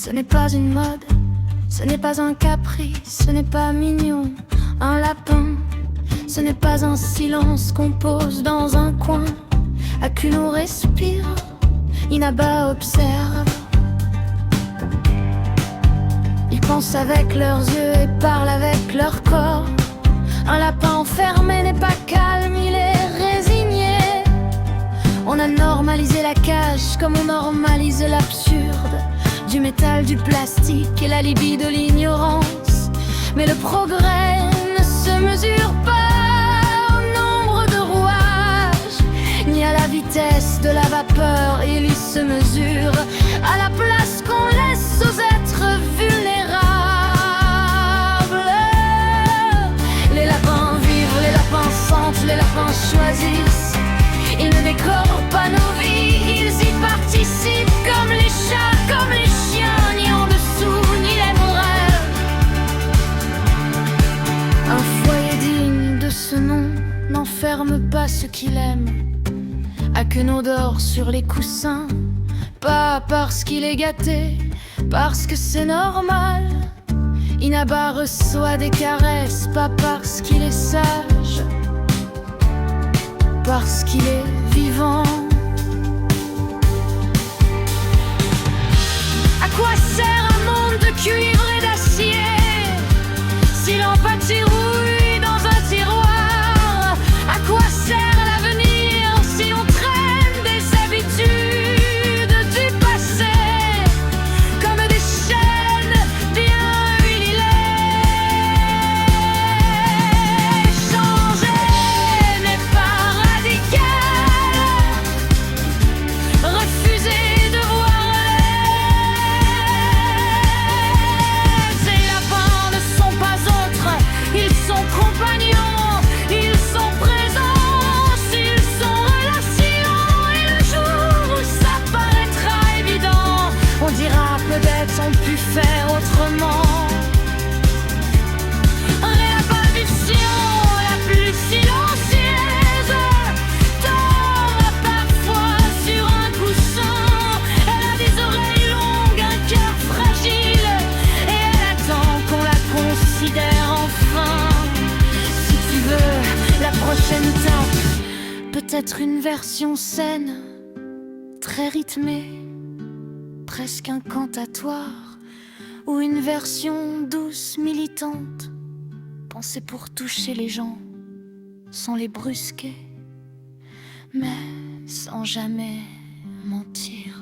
Ce n'est pas une mode, ce n'est pas un caprice, ce n'est pas mignon, un lapin. Ce n'est pas un silence qu'on pose dans un coin. Akuno respire, Inaba observe. Ils pensent avec leurs yeux et parlent avec leur corps. Un lapin enfermé n'est pas calme, il est résigné. On a normalisé la cage comme on normalise l'absurde. Du métal, du plastique et la libye de l'ignorance. Mais le progrès ne se mesure pas au nombre de rouages, ni à la vitesse de la vapeur. Il se mesure à la place qu'on laisse aux êtres vulnérables. Les lapins vivent, les lapins sentent, les lapins choisissent. Ils ne décorent pas nos vies, ils y participent comme les chats, comme les chiens, ni en dessous, ni les morels. Un foyer digne de ce nom n'enferme pas ce qu'il aime. Akuno dort sur les coussins, pas parce qu'il est gâté, parce que c'est normal. Inaba reçoit des caresses, pas parce qu'il est sage, parce qu'il est vivant. À quoi sert un monde de cuivre et d'acier si l'empathie rouille dans un tiroir? À quoi sert l'avenir si on traîne des habitudes du passé comme des chaînes bien huilées? Changer n'est pas radical, refuser de voir ces lapins ne sont pas autres, ils sont compagnons, ils sont présence, ils sont relation. Et le jour où ça paraîtra évident, on dira peut-être on pu faire autrement. Réapparition la plus silencieuse tombe parfois sur un coussin. Elle a des oreilles longues, un cœur fragile, et elle attend qu'on la considère enfin. Si tu veux la prochaine étape, peut-être une version saine, très rythmée, presque incantatoire, ou une version douce, militante, pensée pour toucher les gens, sans les brusquer, mais sans jamais mentir.